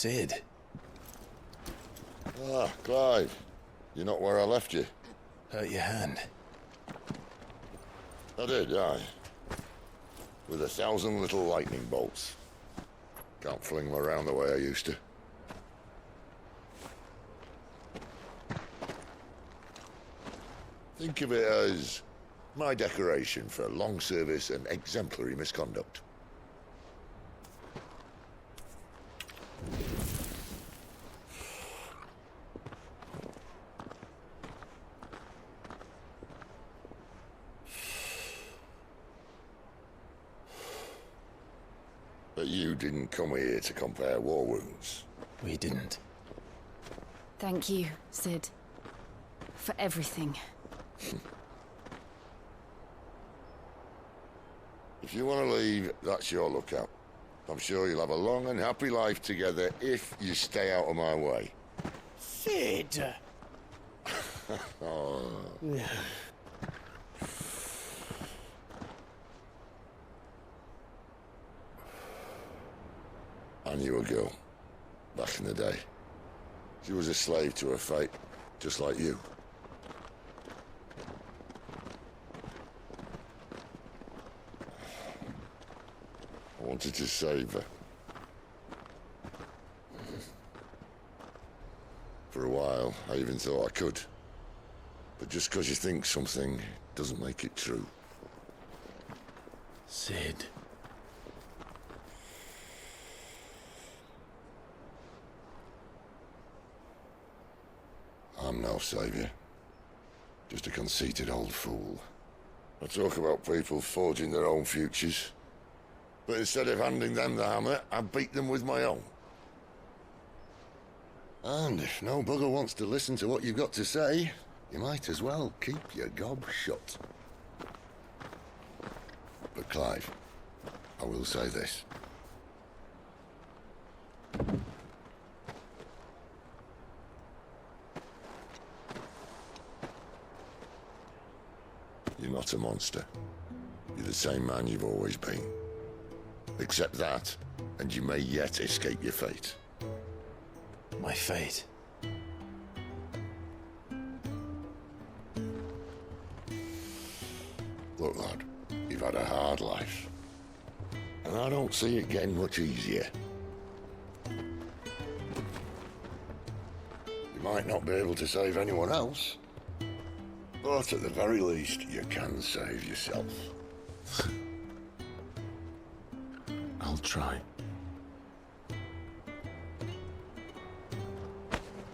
Sid. Ah, Clive. You're not where I left you. Hurt your hand. I did, aye. With 1,000 little lightning bolts. Can't fling them around the way I used to. Think of it as my decoration for long service and exemplary misconduct. But you didn't come here to compare war wounds. We didn't. Thank you, Sid. For everything. If you want to leave, that's your lookout. I'm sure you'll have a long and happy life together if you stay out of my way. Sid! Oh. I knew a girl, back in the day. She was a slave to her fate, just like you. I wanted to save her. For a while, I even thought I could. But just because you think something doesn't make it true. Sid. I'm no savior. Just a conceited old fool. I talk about people forging their own futures. But instead of handing them the hammer, I beat them with my own. And if no bugger wants to listen to what you've got to say, you might as well keep your gob shut. But Clive, I will say this. You're not a monster. You're the same man you've always been. Accept that, and you may yet escape your fate. My fate. Look, lad, you've had a hard life. And I don't see it getting much easier. You might not be able to save anyone else, but at the very least, you can save yourself. I'll try.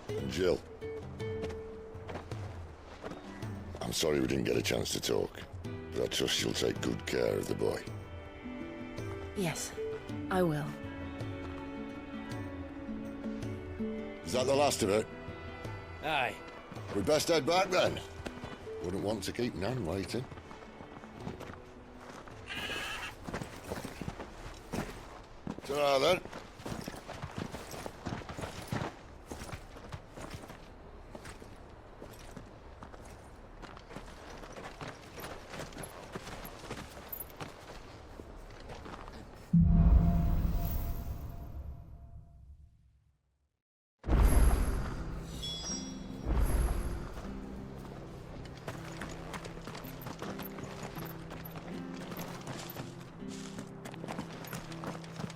And Jill, I'm sorry we didn't get a chance to talk, but I trust you'll take good care of the boy. Yes, I will. Is that the last of it? Aye. We'd best head back then. Wouldn't want to keep Nan waiting. Ta-ra then.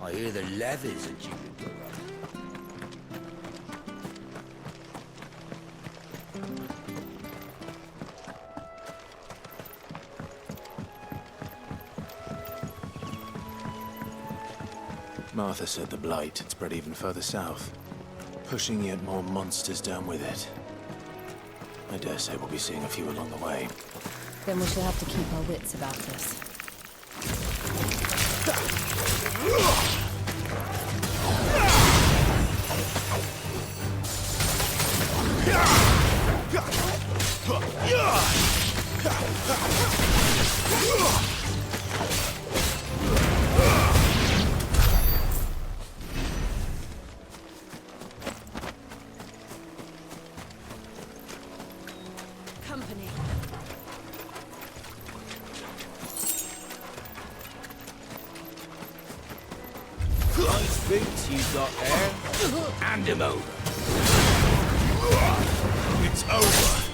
I hear the levies are due to go up. Martha said the blight had spread even further south, pushing yet more monsters down with it. I dare say we'll be seeing a few along the way. Then we shall have to keep our wits about us. Company. Nice boots you got there. Hand him over. It's over.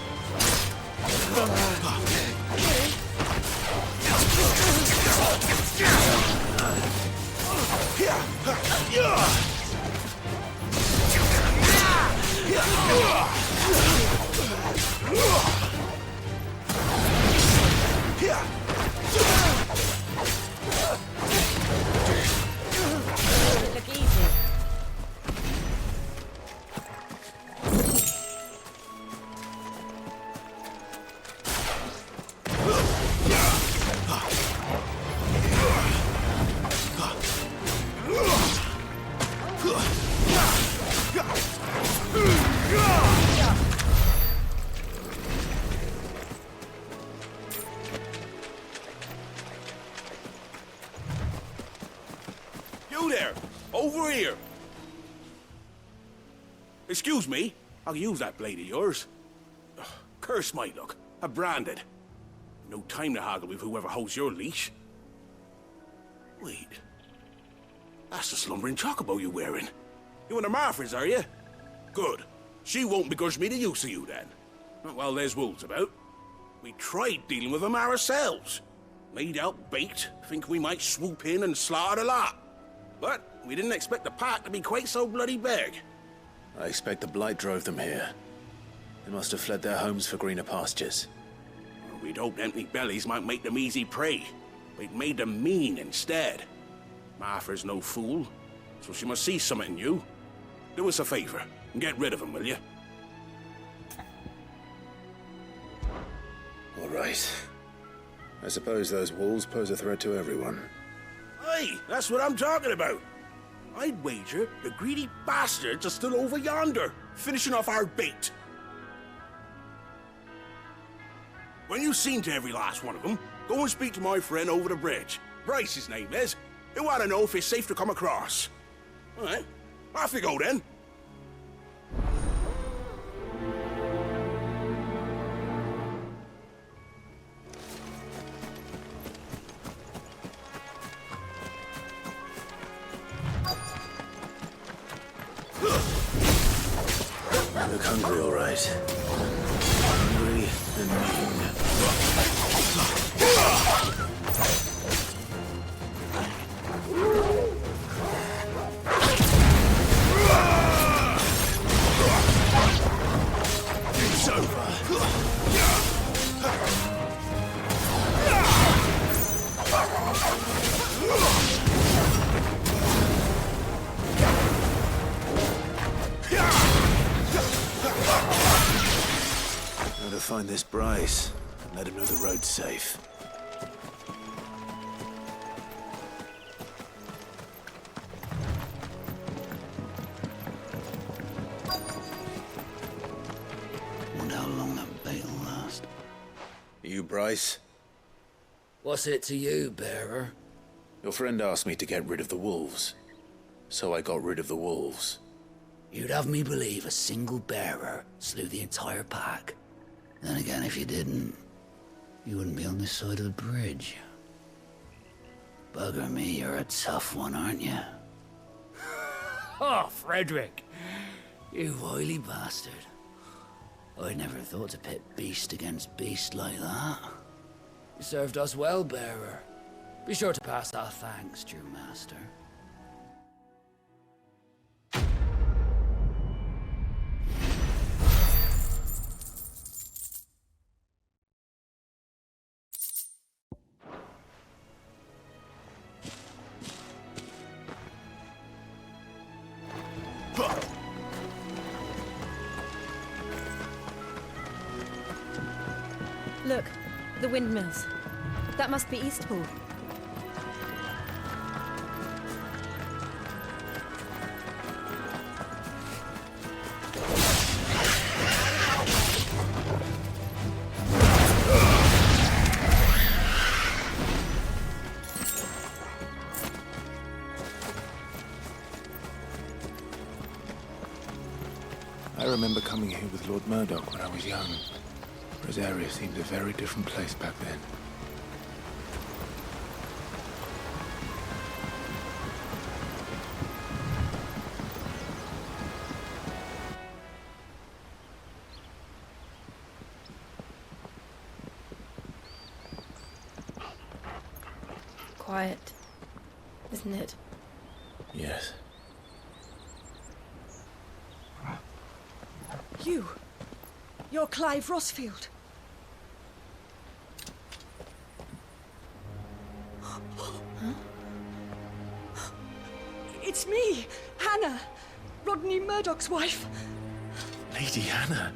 Look easy. You there! Over here! Excuse me, I'll use that blade of yours. Ugh, curse my luck. I'm branded. No time to haggle with whoever holds your leash. Wait. That's the slumbering chocobo you're wearing. You and the Marthas, are you? Good. She won't begrudge me the use of you, then. Not while there's wolves about. We tried dealing with them ourselves. Laid out bait, think we might swoop in and slaughter the lot. But we didn't expect the pack to be quite so bloody big. I expect the blight drove them here. They must have fled their homes for greener pastures. We'd hoped empty bellies might make them easy prey. We'd made them mean instead. Martha's no fool, so she must see something in you. Do us a favor and get rid of them, will you? All right. I suppose those wolves pose a threat to everyone. Hey, that's what I'm talking about. I'd wager the greedy bastards are still over yonder, finishing off our bait. When you've seen to every last one of them, go and speak to my friend over the bridge. Bryce, his name is. He'll want to know if it's safe to come across. All right, off you go then. You look hungry, all right. Hungry and mean. It's over. Now to find this Bryce and let him know the road's safe. Wonder how long that bait'll last. You, Bryce? What's it to you, bearer? Your friend asked me to get rid of the wolves. So I got rid of the wolves. You'd have me believe a single bearer slew the entire pack. Then again, if you didn't, you wouldn't be on this side of the bridge. Bugger me, you're a tough one, aren't you? Oh, Frederick! You wily bastard. I'd never thought to pit beast against beast like that. You served us well, bearer. Be sure to pass our thanks, true master. Look, the windmills. That must be Eastpool. I remember coming here with Lord Murdoch when I was young. Rosaria seemed a very different place back then. quiet, isn't it? Yes. You're Clive Rossfield. Huh? It's me, Hanna, Rodney Murdoch's wife. Lady Hanna.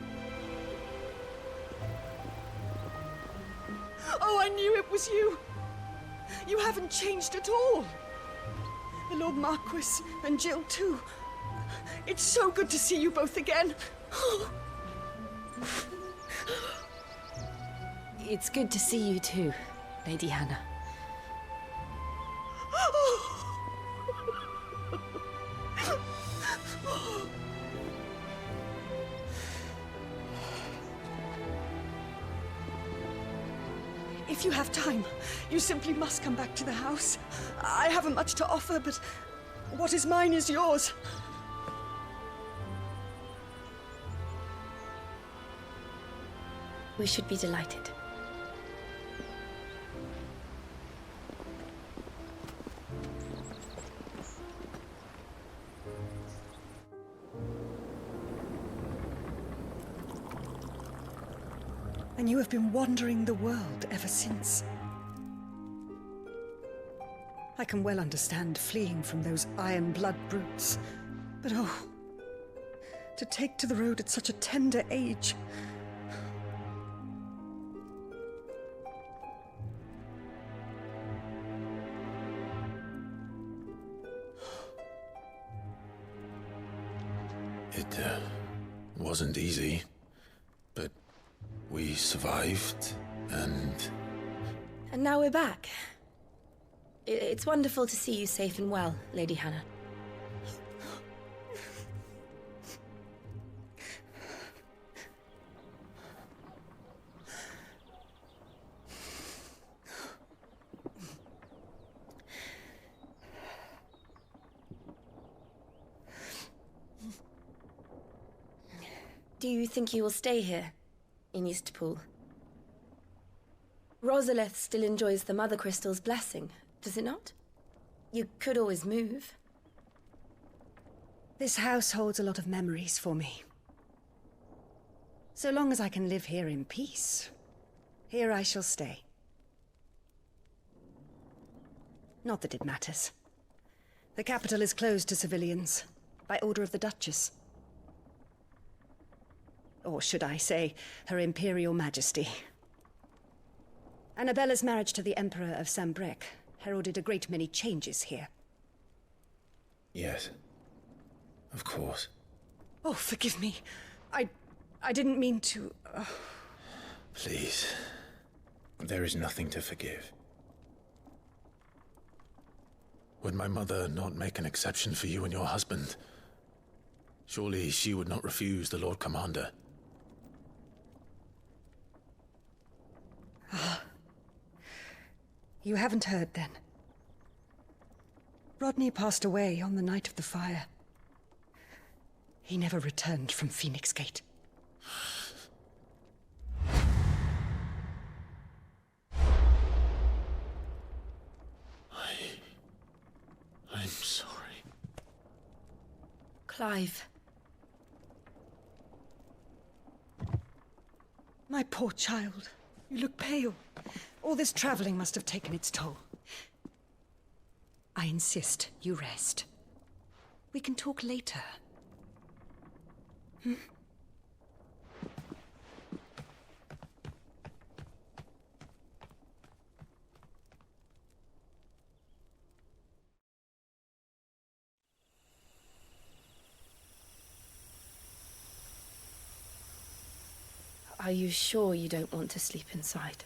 Oh, I knew it was you. You haven't changed at all. The Lord Marquis and Jill too. It's so good to see you both again. It's good to see you too, Lady Hanna. If you have time, you simply must come back to the house. I haven't much to offer, but what is mine is yours. We should be delighted. And you have been wandering the world ever since. I can well understand fleeing from those iron blood brutes, but oh, to take to the road at such a tender age. It wasn't easy, but we survived, and now we're back. It's wonderful to see you safe and well, Lady Hanna. Do you think you will stay here, in Eastpool? Rosalith still enjoys the Mother Crystal's blessing, does it not? You could always move. This house holds a lot of memories for me. So long as I can live here in peace, here I shall stay. Not that it matters. The capital is closed to civilians, by order of the Duchess. Or should I say, Her Imperial Majesty. Annabella's marriage to the Emperor of Sambrec heralded a great many changes here. yes, of course. Oh, forgive me. I didn't mean to... Please, there is nothing to forgive. Would my mother not make an exception for you and your husband? Surely she would not refuse the Lord Commander. You haven't heard, then. Rodney passed away on the night of the fire. He never returned from Phoenix Gate. I'm sorry. Clive. My poor child. You look pale. All this traveling must have taken its toll. I insist you rest. We can talk later. Are you sure you don't want to sleep inside?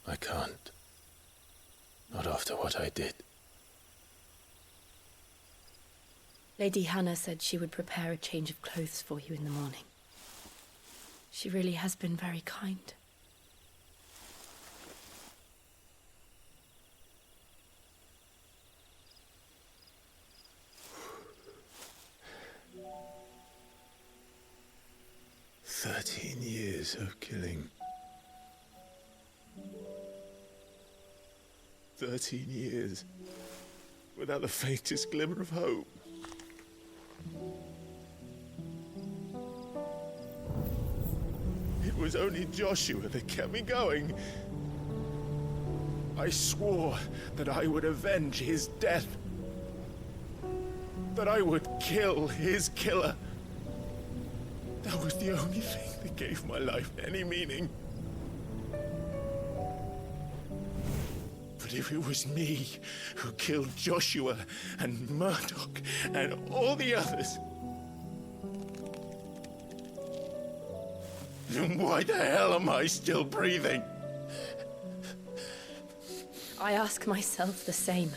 I can't. Not after what I did. Lady Hanna said she would prepare a change of clothes for you in the morning. She really has been very kind. "13 years of killing. 13 years, without the faintest glimmer of hope. It was only Joshua that kept me going. I swore that I would avenge his death. That I would kill his killer. That was the only thing that gave my life any meaning. But if it was me who killed Joshua and Murdoch and all the others, then why the hell am I still breathing? I ask myself the same.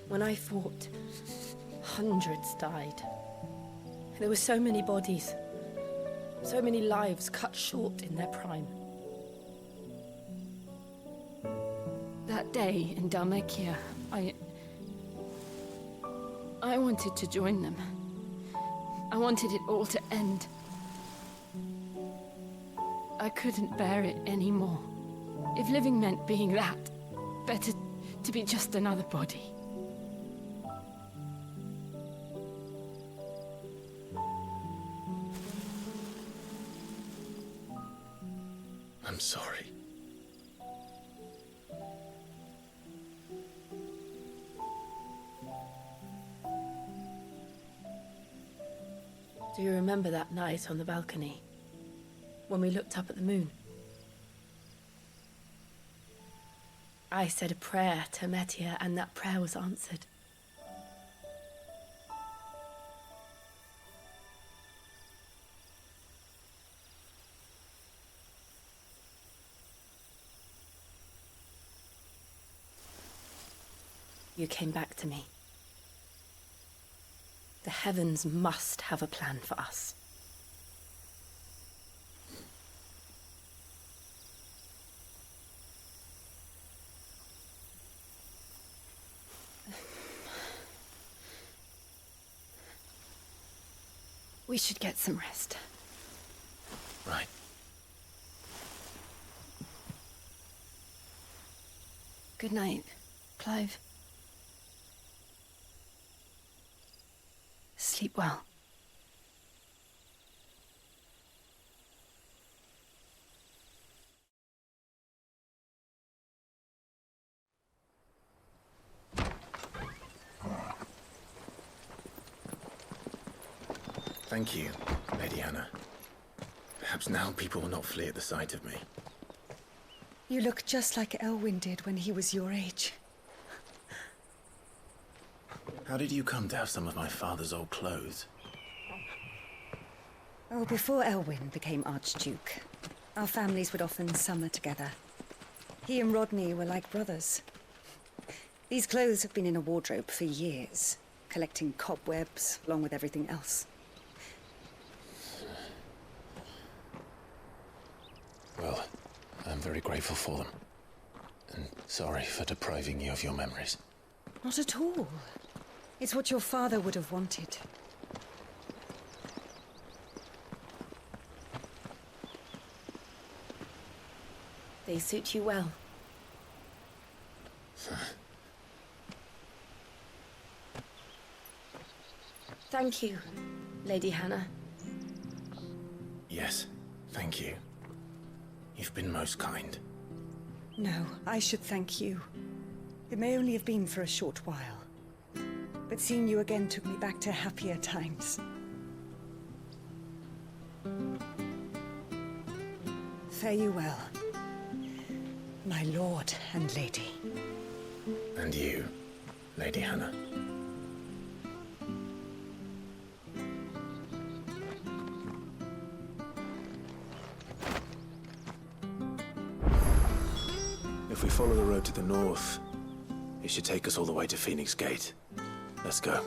When I fought, hundreds died. There were so many bodies, so many lives cut short in their prime. That day in Dalmekia, I wanted to join them. I wanted it all to end. I couldn't bear it anymore. If living meant being that, better to be just another body. I'm sorry. Do you remember that night on the balcony? When we looked up at the moon? I said a prayer to Metia, and that prayer was answered. You came back to me. The heavens must have a plan for us. We should get some rest. Right. Good night, Clive. Sleep well. Thank you, Lady Hanna. Perhaps now people will not flee at the sight of me. You look just like Elwyn did when he was your age. How did you come to have some of my father's old clothes? Oh, before Elwyn became Archduke, our families would often summer together. He and Rodney were like brothers. These clothes have been in a wardrobe for years, collecting cobwebs along with everything else. Well, I'm very grateful for them. And sorry for depriving you of your memories. Not at all. It's what your father would have wanted. They suit you well. Thank you, Lady Hanna. Yes, thank you. You've been most kind. No, I should thank you. It may only have been for a short while, but seeing you again took me back to happier times. Fare you well, my lord and lady. And you, Lady Hanna. If we follow the road to the north, it should take us all the way to Phoenix Gate. Let's go.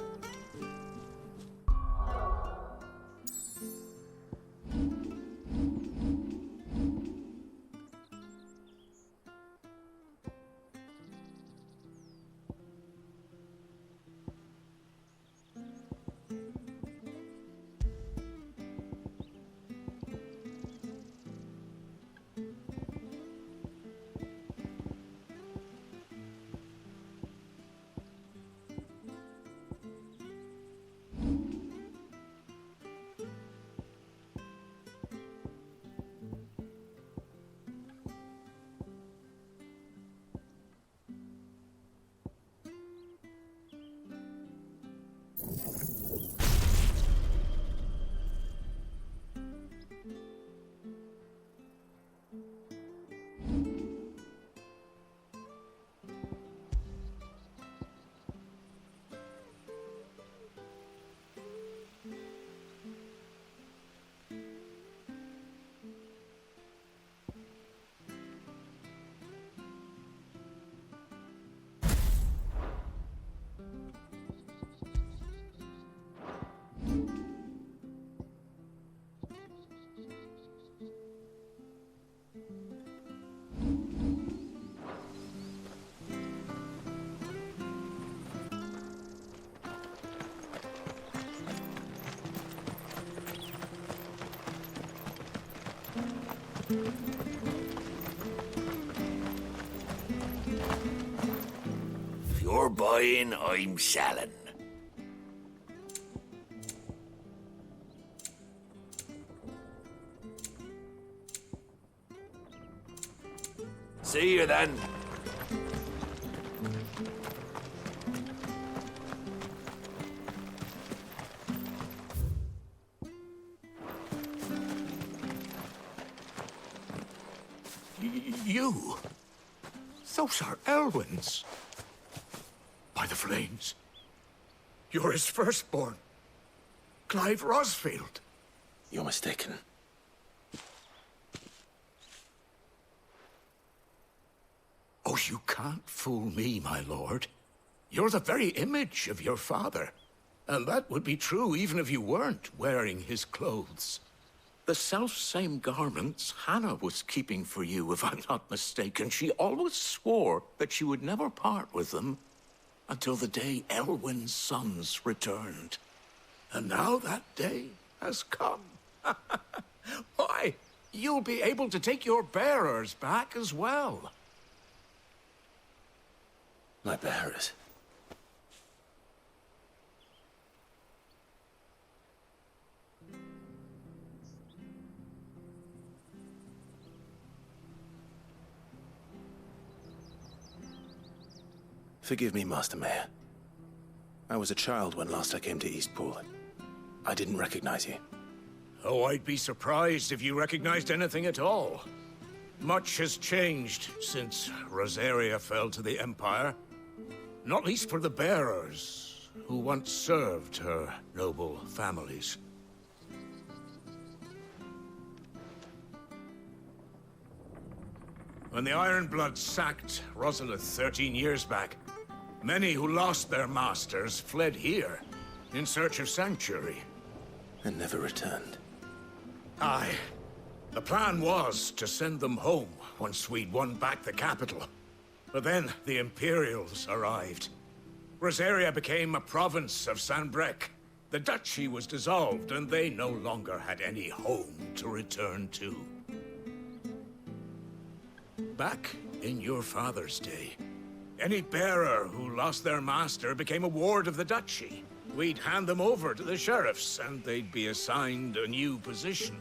If you're buying, I'm selling. See you then. You? Those are Elwyn's. By the flames. You're his firstborn. Clive Rosfield. You're mistaken. Oh, you can't fool me, my lord. You're the very image of your father. And that would be true even if you weren't wearing his clothes. The self-same garments Hanna was keeping for you, if I'm not mistaken. She always swore that she would never part with them until the day Elwyn's sons returned. And now that day has come. Why, you'll be able to take your bearers back as well. My bearers. Forgive me, Master Mayor. I was a child when last I came to Eastpool. I didn't recognize you. Oh, I'd be surprised if you recognized anything at all. Much has changed since Rosaria fell to the Empire. Not least for the bearers, who once served her noble families. When the Ironbloods sacked Rosalith 13 years back, many who lost their masters fled here in search of sanctuary. And never returned. Aye. The plan was to send them home once we'd won back the capital. But then the Imperials arrived. Rosaria became a province of Sanbreque. The duchy was dissolved, and they no longer had any home to return to. Back in your father's day, any bearer who lost their master became a ward of the duchy. We'd hand them over to the sheriffs, and they'd be assigned a new position.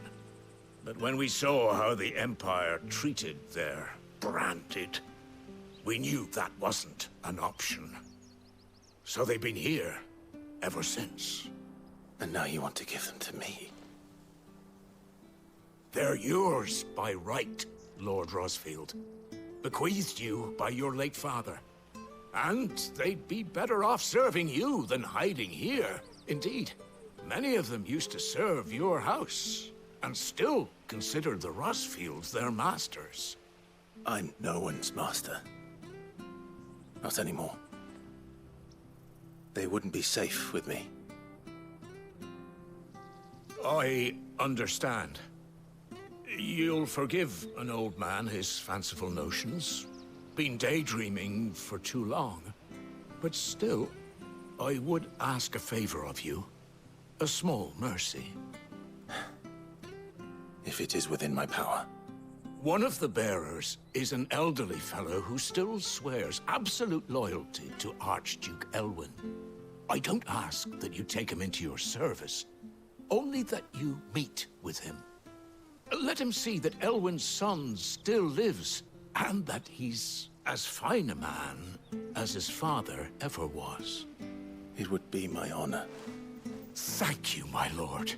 But when we saw how the Empire treated their branded, we knew that wasn't an option. So they've been here ever since. And now you want to give them to me? They're yours by right, Lord Rosfield. Bequeathed you by your late father. And they'd be better off serving you than hiding here. Indeed, many of them used to serve your house, and still considered the Rosfields their masters. I'm no one's master. Not anymore. They wouldn't be safe with me. I understand. You'll forgive an old man his fanciful notions. Been daydreaming for too long. But still, I would ask a favor of you. A small mercy. If it is within my power. One of the bearers is an elderly fellow who still swears absolute loyalty to Archduke Elwyn. I don't ask that you take him into your service, only that you meet with him. Let him see that Elwyn's son still lives, and that he's as fine a man as his father ever was. It would be my honor. Thank you, my lord.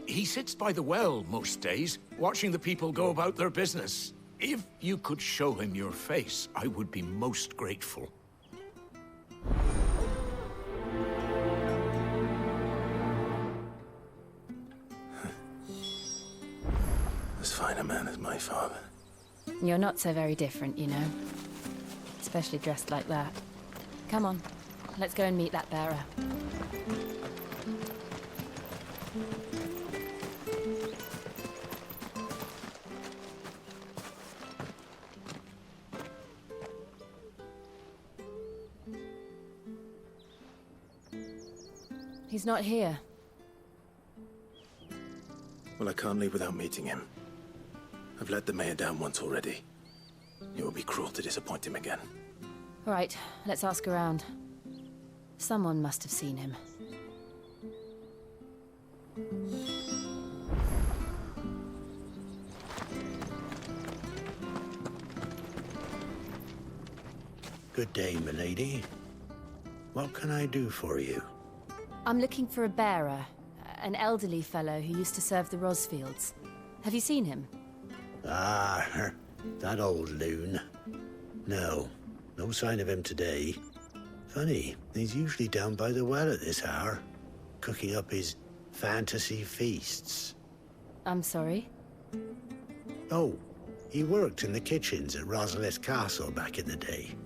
He sits by the well most days, watching the people go about their business. If you could show him your face, I would be most grateful. As fine a man as my father. You're not so very different, you know. Especially dressed like that. Come on, let's go and meet that bearer. He's not here. Well, I can't leave without meeting him. I've let the mayor down once already. It would be cruel to disappoint him again. Right, let's ask around. Someone must have seen him. Good day, milady. What can I do for you? I'm looking for a bearer, an elderly fellow who used to serve the Rosfields. Have you seen him? Ah, that old loon. No sign of him today. Funny, he's usually down by the well at this hour, cooking up his fantasy feasts. I'm sorry? Oh, he worked in the kitchens at Rosalith Castle back in the day.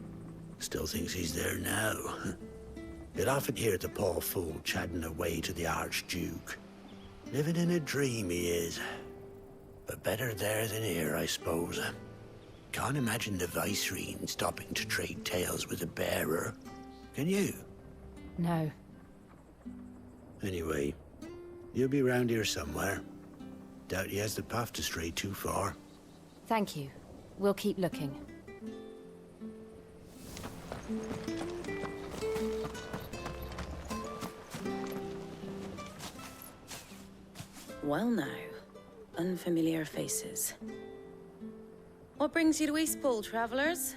Still thinks he's there now. You'd often hear the poor fool chatting away to the Archduke. Living in a dream he is. But better there than here, I suppose. Can't imagine the Vicereine stopping to trade tales with a bearer. Can you? No. Anyway, you'll be round here somewhere. Doubt he has the puff to stray too far. Thank you. We'll keep looking. Well now, unfamiliar faces. What brings you to Eastpool, travellers?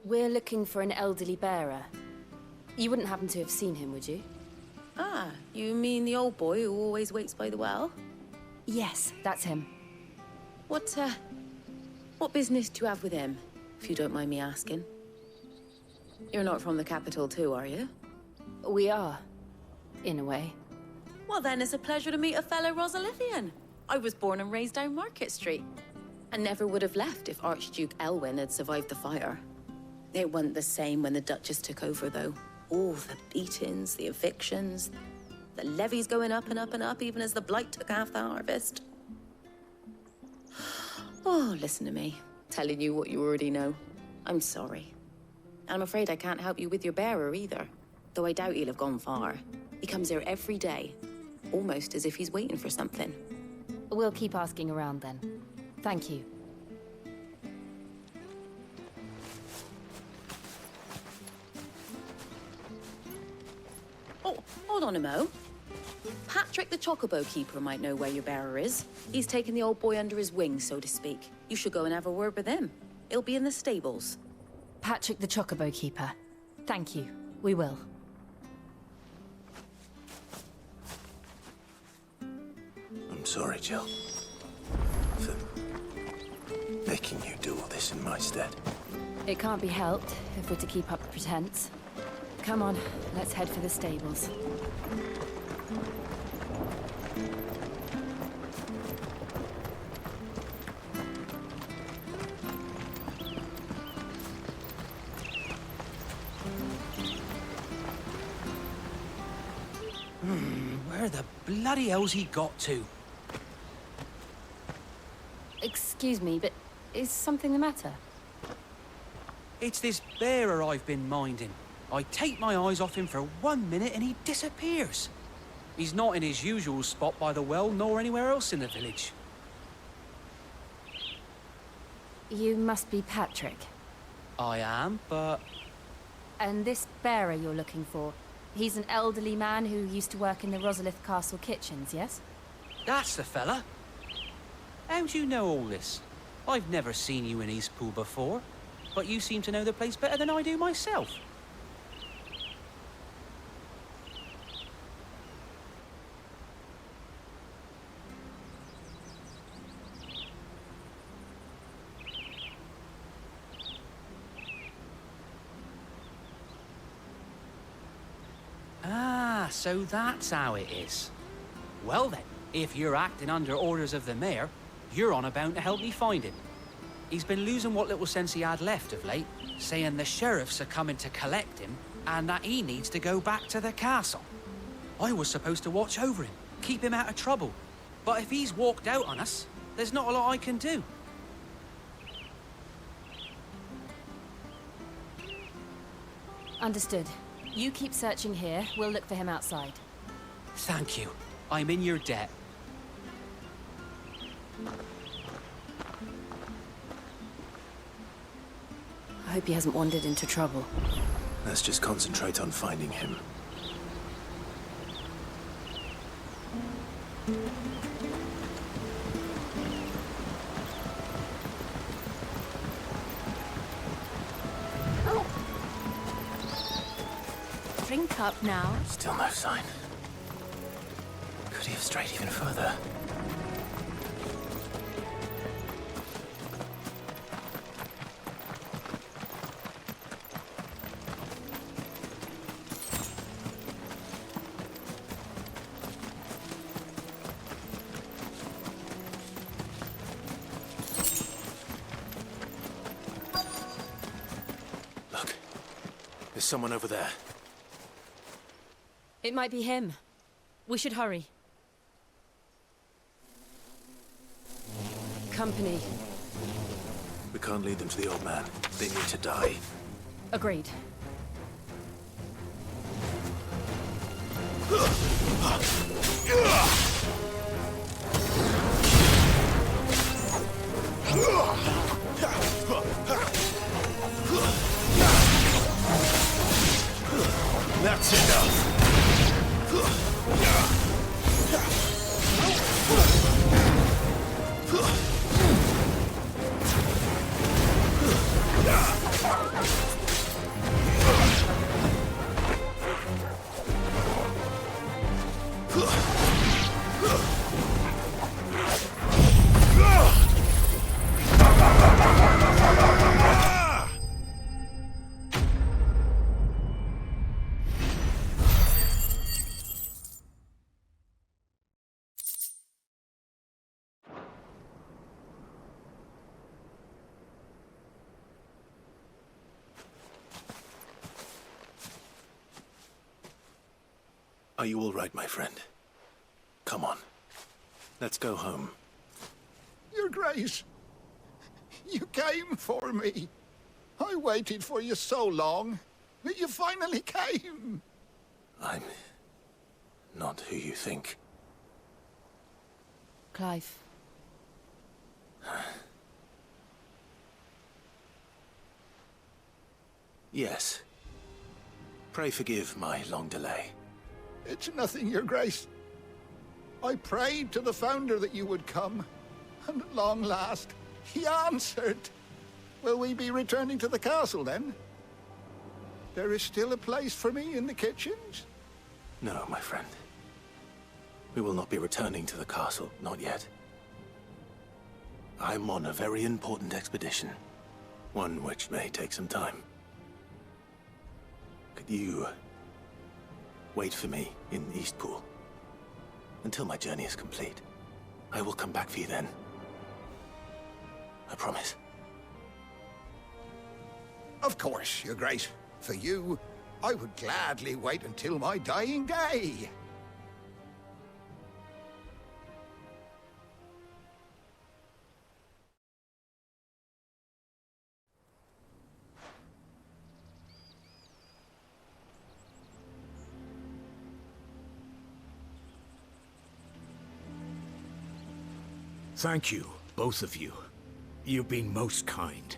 We're looking for an elderly bearer. You wouldn't happen to have seen him, would you? Ah, you mean the old boy who always waits by the well? Yes, that's him. What business do you have with him, if you don't mind me asking? You're not from the capital too, are you? We are, in a way. Well then, it's a pleasure to meet a fellow Rosalithian. I was born and raised down Market Street. And never would have left if Archduke Elwyn had survived the fire. It wasn't the same when the Duchess took over, though. All the beatings, the evictions, the levies going up and up and up, even as the blight took half the harvest. Oh, listen to me, telling you what you already know. I'm sorry. I'm afraid I can't help you with your bearer either, though I doubt he'll have gone far. He comes here every day, almost as if he's waiting for something. We'll keep asking around then. Thank you. Oh, hold on a mo. Patrick the Chocobo Keeper might know where your bearer is. He's taken the old boy under his wing, so to speak. You should go and have a word with him. He'll be in the stables. Patrick the Chocobo Keeper. Thank you. We will. I'm sorry, Jill. For making you do all this in my stead. It can't be helped if we're to keep up the pretense. Come on, let's head for the stables. Where the bloody hell's he got to? Excuse me, but is something the matter? It's this bearer I've been minding. I take my eyes off him for 1 minute and he disappears. He's not in his usual spot by the well, nor anywhere else in the village. You must be Patrick. I am, but... And this bearer you're looking for, he's an elderly man who used to work in the Rosalith Castle kitchens, yes? That's the fella. How do you know all this? I've never seen you in Eastpool before, but you seem to know the place better than I do myself. So that's how it is. Well then, if you're acting under orders of the mayor, you're on about to help me find him. He's been losing what little sense he had left of late, saying the sheriffs are coming to collect him and that he needs to go back to the castle. I was supposed to watch over him, keep him out of trouble. But if he's walked out on us, there's not a lot I can do. Understood. You keep searching here, we'll look for him outside. Thank you. I'm in your debt. I hope he hasn't wandered into trouble. Let's just concentrate on finding him. Drink up now. Still no sign. Could he have strayed even further? Look, there's someone over there. It might be him. We should hurry. Company. We can't lead them to the old man. They need to die. Agreed. That's enough. Are you all right, my friend? Come on. Let's go home. Your Grace, you came for me. I waited for you so long, but you finally came. I'm not who you think. Clive. Yes. Pray forgive my long delay. It's nothing, Your Grace. I prayed to the Founder that you would come, and at long last, he answered. Will we be returning to the castle, then? There is still a place for me in the kitchens? No, my friend. We will not be returning to the castle, not yet. I'm on a very important expedition. One which may take some time. Could you wait for me in Eastpool until my journey is complete? I will come back for you then. I promise. Of course, Your Grace. For you, I would gladly wait until my dying day. Thank you, both of you. You've been most kind.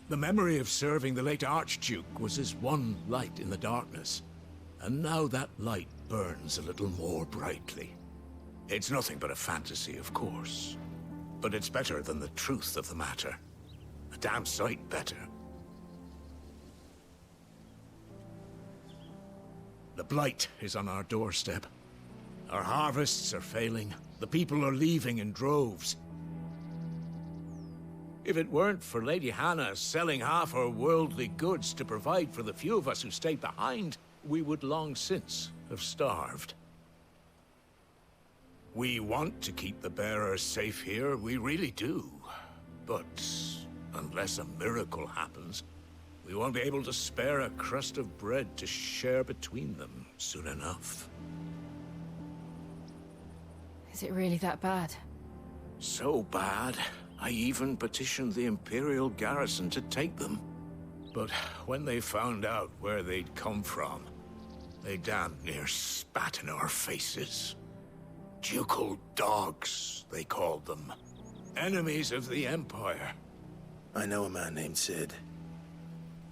The memory of serving the late Archduke was as one light in the darkness, and now that light burns a little more brightly. It's nothing but a fantasy, of course, but it's better than the truth of the matter. A damn sight better. The blight is on our doorstep. Our harvests are failing. The people are leaving in droves. If it weren't for Lady Hanna selling half her worldly goods to provide for the few of us who stayed behind, we would long since have starved. We want to keep the bearers safe here, we really do. But unless a miracle happens, we won't be able to spare a crust of bread to share between them soon enough. Is it really that bad? So bad, I even petitioned the Imperial garrison to take them. But when they found out where they'd come from, they damn near spat in our faces. Ducal dogs, they called them. Enemies of the Empire. I know a man named Sid,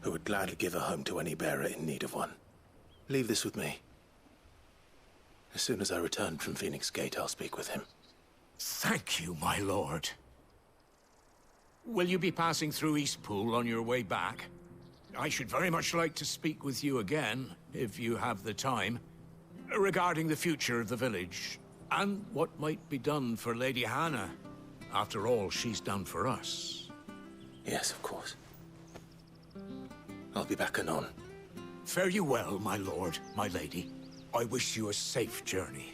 who would gladly give a home to any bearer in need of one. Leave this with me. As soon as I return from Phoenix Gate, I'll speak with him. Thank you, my lord. Will you be passing through Eastpool on your way back? I should very much like to speak with you again, if you have the time, regarding the future of the village, and what might be done for Lady Hanna, after all she's done for us. Yes, of course. I'll be back anon. Fare you well, my lord, my lady. I wish you a safe journey.